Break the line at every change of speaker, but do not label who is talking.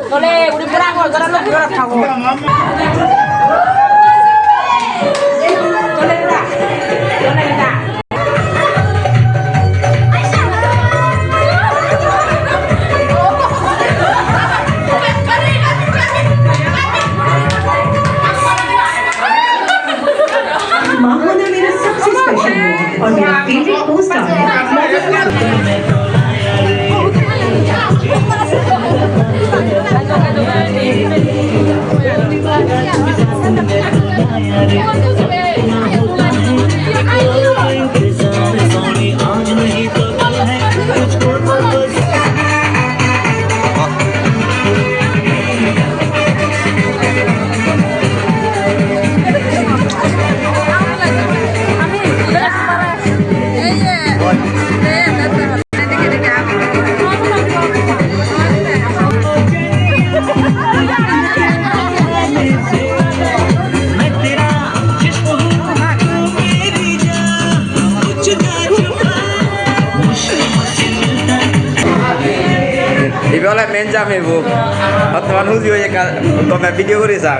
Tole, udah perang kok, karena lu berat kamu. Tole dah, tole dah.
माहौल मेरा सबसे special है और मेरा favourite post
Ibu oleh menjam ibu, teman uji aja kalau video kurisan.